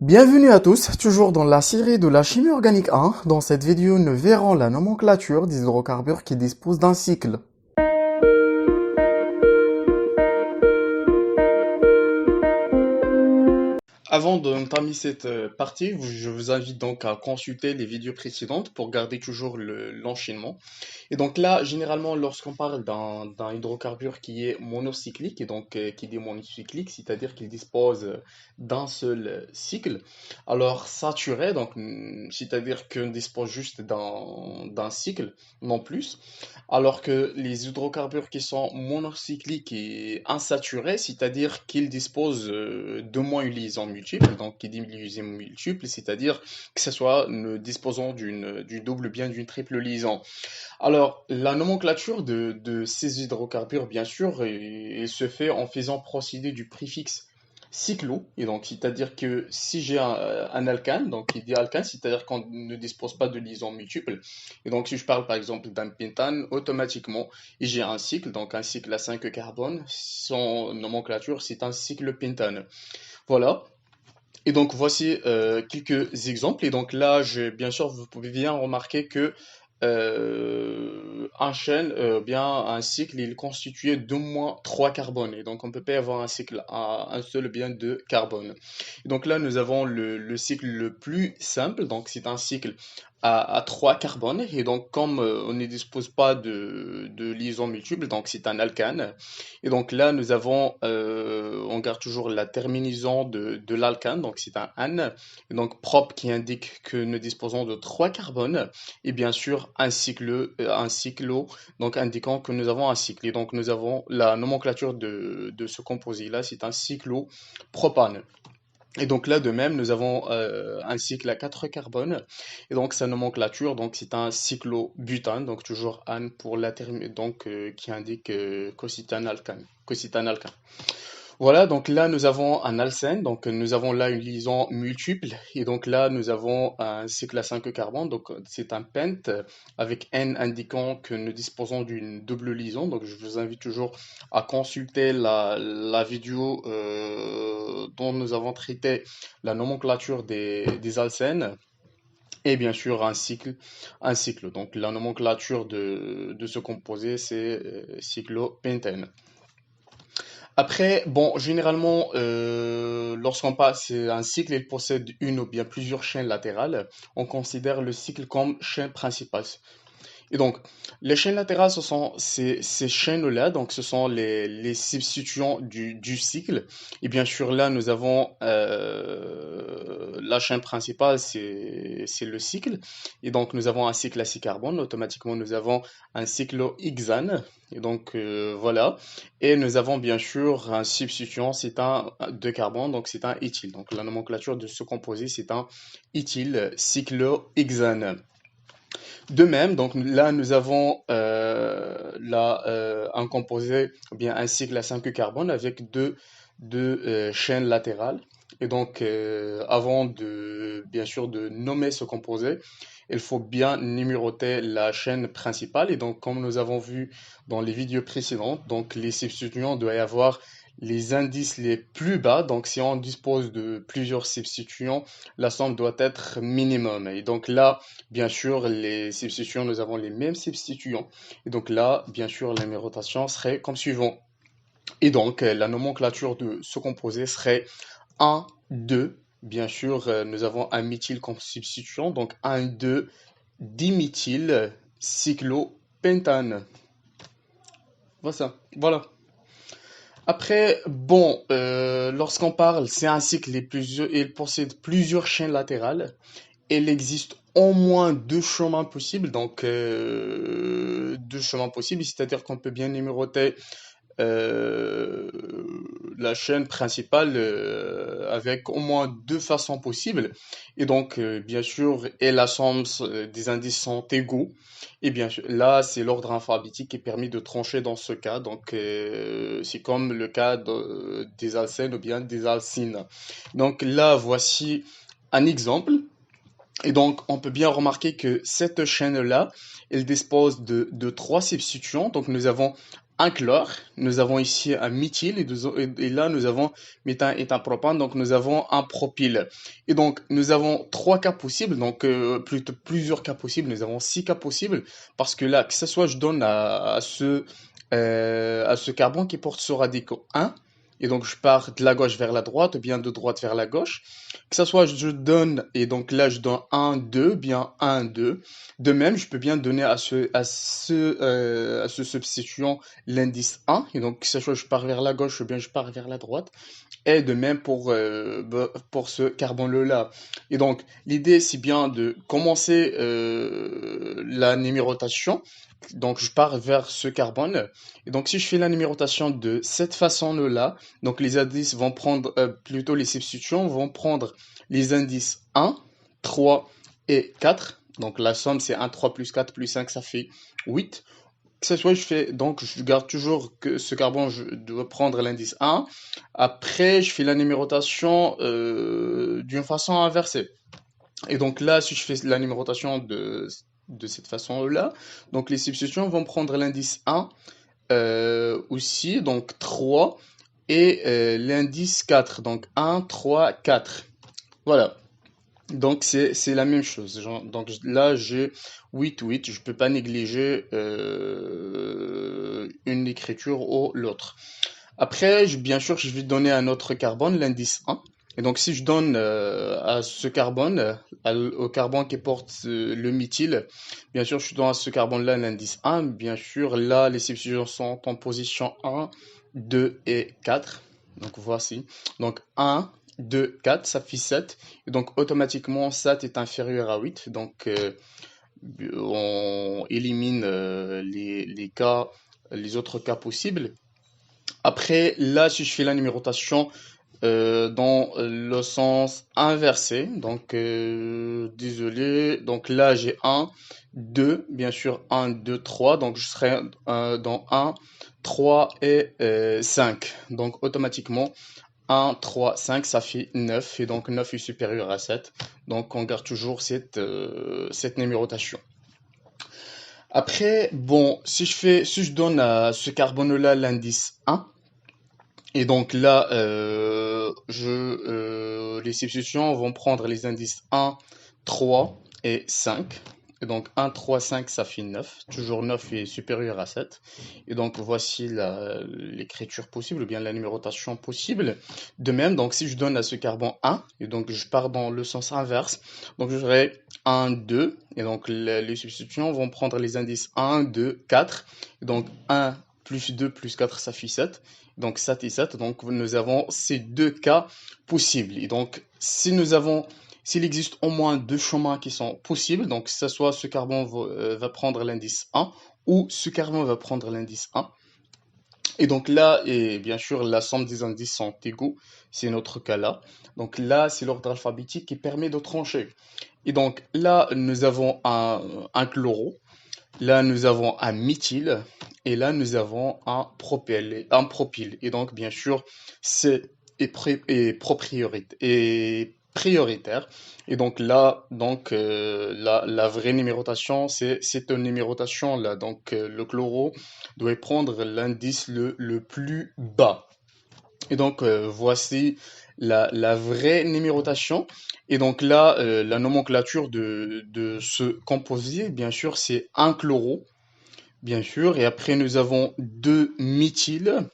Bienvenue à tous, toujours dans la série de la chimie organique 1. Dans cette vidéo, nous verrons la nomenclature des hydrocarbures qui disposent d'un cycle. Avant d'entamer cette partie, je vous invite donc à consulter les vidéos précédentes pour garder toujours l'enchaînement. Et donc là, généralement, lorsqu'on parle d'un hydrocarbure qui est monocyclique, et donc qui dit monocyclique, c'est-à-dire qu'il dispose d'un seul cycle, alors saturé, donc c'est-à-dire qu'il dispose juste d'un cycle, non plus, alors que les hydrocarbures qui sont monocycliques et insaturés, c'est-à-dire qu'ils disposent de moins une liaison multiple, donc qui dit liaison multiple, c'est-à-dire que ce soit disposant d'une double ou bien d'une triple liaison. Alors, la nomenclature de ces hydrocarbures, bien sûr, elle se fait en faisant procéder du préfixe cyclo, et donc c'est-à-dire que si j'ai un alkane, donc qui dit alkane, c'est-à-dire qu'on ne dispose pas de liaison multiple, et donc si je parle par exemple d'un pentane, automatiquement, et j'ai un cycle, donc un cycle à 5 carbones, son nomenclature c'est un cycle pentane. Voilà. Et donc voici quelques exemples. Et donc là, bien sûr, vous pouvez bien remarquer que un chêne, bien un cycle, il est constitué d'au moins 3 carbones. Et donc on peut pas avoir un cycle à un seul bien de carbone. Et donc là, nous avons le cycle le plus simple. Donc c'est un cycle à 3 carbones. Et donc comme on ne dispose pas de liaison multiple, donc c'est un alkane. Et donc là, nous avons, on garde toujours la terminaison de l'alkane, donc c'est un ane, et donc propre qui indique que nous disposons de 3 carbones, et bien sûr un cyclo, donc indiquant que nous avons un cycle. Et donc nous avons la nomenclature de ce composé-là, c'est un cyclopropane. Et donc là, de même, nous avons un cycle à 4 carbones. Et donc sa nomenclature, donc c'est un cyclobutane, donc toujours ane pour la donc qui indique cositane alkane. Cositane alkane. Voilà, donc là nous avons un alcène, donc nous avons là une liaison multiple, et donc là nous avons un cycle à 5 carbones, donc c'est un pente avec N indiquant que nous disposons d'une double liaison, donc je vous invite toujours à consulter la vidéo dont nous avons traité la nomenclature des alcènes. Et bien sûr un cycle. Donc la nomenclature de ce composé c'est cyclopentène. Après, bon, généralement, lorsqu'on passe un cycle, il possède une ou bien plusieurs chaînes latérales. On considère le cycle comme chaîne principale. Et donc, les chaînes latérales, ce sont ces chaînes-là, donc ce sont les substituants du cycle. Et bien sûr, là, nous avons la chaîne principale, c'est le cycle. Et donc, nous avons un cycle à 6 carbones. Automatiquement, nous avons un cyclohexane. Et donc, voilà. Et nous avons bien sûr un substituant, c'est un 2 carbone, donc c'est un éthyle. Donc, la nomenclature de ce composé, c'est un éthyle cyclohexane. De même, donc là nous avons un composé, ou bien un cycle à 5 carbone avec deux chaînes latérales. Et donc avant bien sûr de nommer ce composé, il faut bien numéroter la chaîne principale. Et donc comme nous avons vu dans les vidéos précédentes, donc les substituants doivent avoir les indices les plus bas. Donc si on dispose de plusieurs substituants, la somme doit être minimum. Et donc là, bien sûr, les substituants, nous avons les mêmes substituants. Et donc là, bien sûr, la numérotation serait comme suivant. Et donc, la nomenclature de ce composé serait 1, 2. Bien sûr, nous avons un méthyle comme substituant, donc 1, 2, diméthyl cyclopentane. Voilà. Voilà. Après, bon, lorsqu'on parle, c'est un cycle, il possède plusieurs chaînes latérales. Il existe au moins deux chemins possibles, donc deux chemins possibles, c'est-à-dire qu'on peut bien numéroter euh, la chaîne principale avec au moins deux façons possibles. Et donc, bien sûr, et la somme des indices sont égaux. Et bien sûr, là, c'est l'ordre alphabétique qui permet de trancher dans ce cas. Donc, c'est comme le cas des alcènes ou bien des alcynes. Donc là, voici un exemple. Et donc, on peut bien remarquer que cette chaîne-là, elle dispose de trois substituants. Donc, nous avons un chlore, nous avons ici un méthyle et là nous avons méthane, éthane, propane, donc nous avons un propyle. Et donc nous avons trois cas possibles, donc plutôt plusieurs cas possibles, nous avons six cas possibles parce que là, que ce soit je donne à ce carbone qui porte sur radicaux 1, et donc je pars de la gauche vers la droite ou bien de droite vers la gauche, que ce soit je donne, et donc là je donne 1, 2, bien 1, 2. De même, je peux bien donner à ce substituant l'indice 1, et donc que ce soit je pars vers la gauche ou bien je pars vers la droite, et de même pour ce carbone-là. Et donc, l'idée, c'est bien de commencer la numérotation. Donc, je pars vers ce carbone. Et donc, si je fais la numérotation de cette façon-là, donc les indices vont prendre, plutôt les substituants vont prendre les indices 1, 3 et 4. Donc, la somme, c'est 1, 3 plus 4 plus 5, ça fait 8. Que ce soit, donc je garde toujours que ce carbone, je dois prendre l'indice 1. Après, je fais la numérotation d'une façon inversée. Et donc là, si je fais la numérotation de cette façon-là, donc les substitutions vont prendre l'indice 1 aussi, donc 3, et l'indice 4, donc 1, 3, 4. Voilà. Donc c'est la même chose. Donc là j'ai 8 8, je peux pas négliger une écriture ou l'autre. Après, bien sûr, je vais donner un autre carbone, l'indice 1. Et donc si je donne à ce carbone, au carbone qui porte le méthyle, bien sûr je donne à ce carbone-là l'indice 1. Bien sûr, là les substitutions sont en position 1, 2 et 4. Donc voici. Donc 1, 2, 4, ça fait 7. Et donc automatiquement 7 est inférieur à 8. Donc on élimine les autres cas possibles. Après, là, si je fais la numérotation dans le sens inversé, donc désolé, donc là j'ai 1, 2, bien sûr 1, 2, 3, donc je serai dans 1, 3 et 5. Donc automatiquement 1, 3, 5, ça fait 9, et donc 9 est supérieur à 7. Donc on garde toujours cette numérotation. Après, bon, si je donne à ce carbone-là l'indice 1, et donc là, les substitutions vont prendre les indices 1, 3 et 5. Et donc 1, 3, 5, ça fait 9. Toujours 9 est supérieur à 7. Et donc voici l'écriture possible, ou bien la numérotation possible. De même, donc si je donne à ce carbone 1, et donc je pars dans le sens inverse, donc j'aurai 1, 2. Et donc les substitutions vont prendre les indices 1, 2, 4. Et donc 1 plus 2 plus 4, ça fait 7. Donc 7 et 7, donc nous avons ces deux cas possibles. Et donc s'il existe au moins deux chemins qui sont possibles, donc que ce soit ce carbone va prendre l'indice 1 ou ce carbone va prendre l'indice 1. Et donc là, et bien sûr, la somme des indices sont égaux, c'est notre cas là. Donc là, c'est l'ordre alphabétique qui permet de trancher. Et donc là, nous avons un chloro. Là, nous avons un méthyle et là, nous avons un propyle. Et donc, bien sûr, c'est prioritaire. Et donc là, la vraie numérotation, c'est cette numérotation là. Donc, le chloro doit prendre l'indice le plus bas. Et donc, voici la vraie numérotation. Et donc là, la nomenclature de ce composé, bien sûr, c'est un chloro, bien sûr. Et après, nous avons deux méthyles,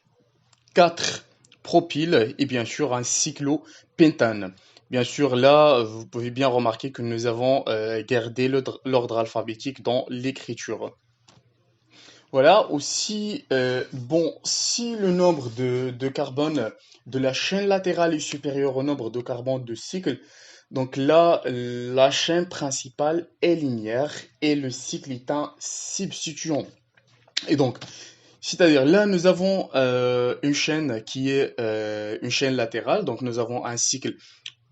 quatre propyles et bien sûr un cyclopentane. Bien sûr, là, vous pouvez bien remarquer que nous avons gardé l'ordre alphabétique dans l'écriture. Voilà, aussi, bon, si le nombre de carbone de la chaîne latérale est supérieur au nombre de carbone de cycle, donc là, la chaîne principale est linéaire et le cycle est un substituant. Et donc, c'est-à-dire là, nous avons une chaîne qui est une chaîne latérale, donc nous avons un cycle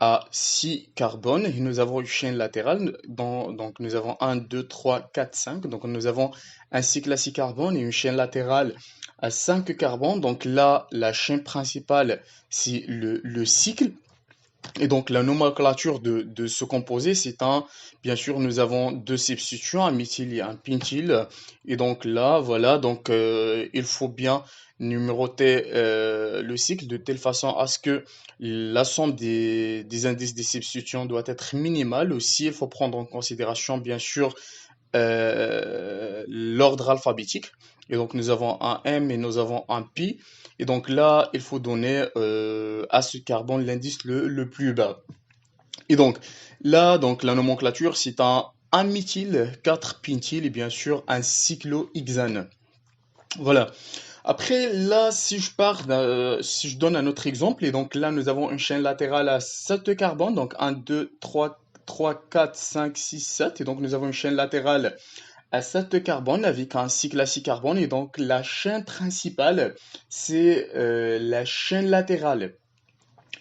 à 6 carbones et nous avons une chaîne latérale, donc nous avons 1, 2, 3, 4, 5, donc nous avons un cycle à 6 carbones et une chaîne latérale à 5 carbones, donc là la chaîne principale c'est le cycle Et donc la nomenclature de ce composé, bien sûr, nous avons deux substituants, un méthyle et un pentyl. Et donc là, voilà, donc il faut bien numéroter le cycle de telle façon à ce que la somme des indices des substituants doit être minimale. Aussi, il faut prendre en considération, bien sûr, l'ordre alphabétique. Et donc nous avons un M et nous avons un Pi. Et donc là, il faut donner à ce carbone l'indice le plus bas. Et donc là, donc la nomenclature, c'est un méthyle, 4 pentyl et bien sûr un cyclohexane. Voilà. Après, là, si je donne un autre exemple, et donc là, nous avons une chaîne latérale à 7 carbones, donc un 2 3 4 5 6 7 et donc nous avons une chaîne latérale à 7 carbones avec un cycle à 6 carbones, et donc la chaîne principale, c'est la chaîne latérale.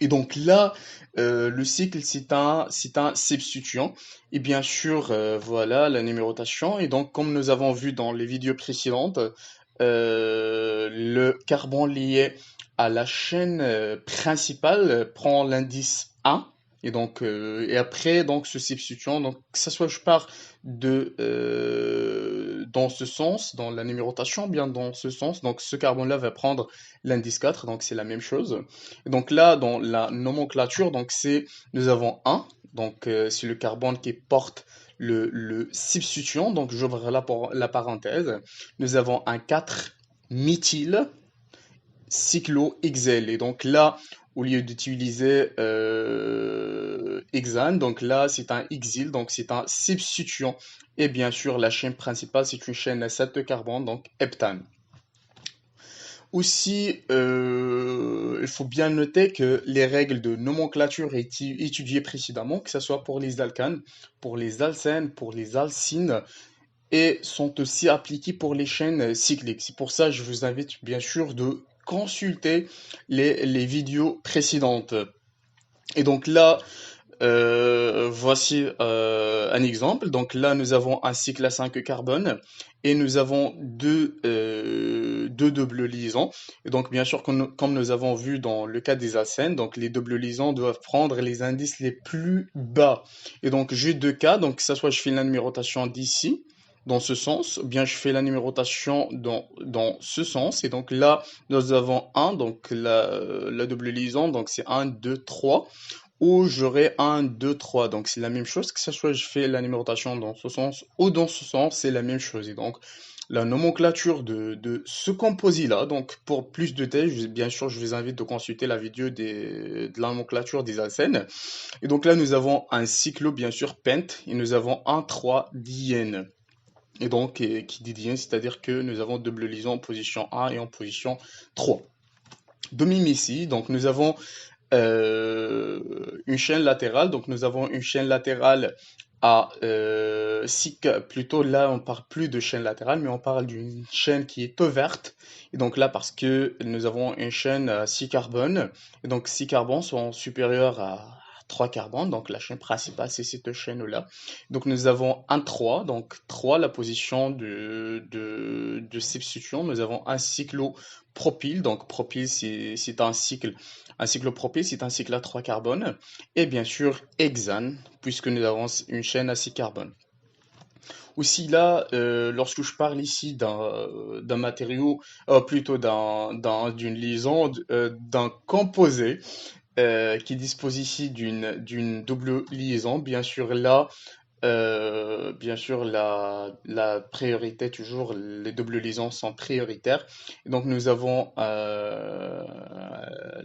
Et donc là, le cycle, c'est un substituant. Et bien sûr, voilà la numérotation. Et donc, comme nous avons vu dans les vidéos précédentes, le carbone lié à la chaîne principale prend l'indice 1. Et donc, et après, donc, ce substituant, donc, que ce soit je pars dans ce sens, dans la numérotation, bien dans ce sens, donc ce carbone-là va prendre l'indice 4, donc c'est la même chose. Et donc là, dans la nomenclature, donc nous avons un, donc c'est le carbone qui porte le substituant, donc j'ouvre la parenthèse. Nous avons un 4 méthyle cyclohexyl. Et donc là, au lieu d'utiliser hexane, donc là c'est un hexyle, donc c'est un substituant. Et bien sûr, la chaîne principale, c'est une chaîne à 7 carbone, donc heptane. Aussi, il faut bien noter que les règles de nomenclature étudiées précédemment, que ce soit pour les alcanes, pour les alcènes, pour les alcynes, et sont aussi appliquées pour les chaînes cycliques. C'est pour ça que je vous invite bien sûr de consulter les vidéos précédentes. Et donc là, voici un exemple. Donc là, nous avons un cycle à 5 carbone et nous avons deux doubles liaisons. Et donc, bien sûr, comme nous avons vu dans le cas des acènes, donc les doubles liaisons doivent prendre les indices les plus bas. Et donc, j'ai deux cas. Donc, que ce soit je fais la numérotation d'ici, dans ce sens, ou bien je fais la numérotation dans ce sens. Et donc là, nous avons un, donc la double liaison, donc c'est un 2 3 ou j'aurai un 2 3. Donc c'est la même chose, que ce soit je fais la numérotation dans ce sens ou dans ce sens, c'est la même chose. Et donc la nomenclature de ce composé-là, donc pour plus de détails, bien sûr, je vous invite de consulter la vidéo de la nomenclature des alcènes. Et donc là, nous avons un cyclo, bien sûr, pent, et nous avons un 3 diène. Et donc, qui dit diène, c'est-à-dire que nous avons double liaison en position 1 et en position 3. De même ici, donc nous avons une chaîne latérale. Donc nous avons une chaîne latérale à plutôt là on parle plus de chaîne latérale, mais on parle d'une chaîne qui est ouverte. Et donc là parce que nous avons une chaîne à 6 carbones, et donc 6 carbones sont supérieurs à 3 carbones, donc la chaîne principale c'est cette chaîne-là. Donc nous avons un 3, donc 3 la position de substitution. Nous avons un cyclopropyle, donc propyle c'est un cyclopropyle, c'est un cycle à 3 carbones. Et bien sûr, hexane, puisque nous avons une chaîne à 6 carbones. Aussi là, lorsque je parle ici d'un matériau, plutôt d'une liaison, d'un composé qui dispose ici d'une double liaison, bien sûr, la priorité, toujours, les doubles liaisons sont prioritaires. Et donc, nous avons là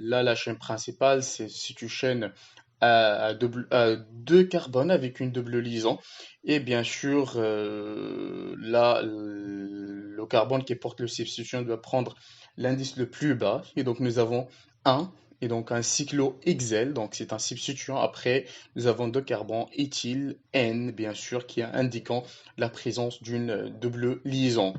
la chaîne principale, c'est une chaîne à deux carbones avec une double liaison. Et bien sûr, là, le carbone qui porte le substituant doit prendre l'indice le plus bas. Et donc, nous avons un. Et donc un cyclohexyl, donc c'est un substituant. Après, nous avons deux carbones, éthyle, N, bien sûr, qui est indiquant la présence d'une double liaison.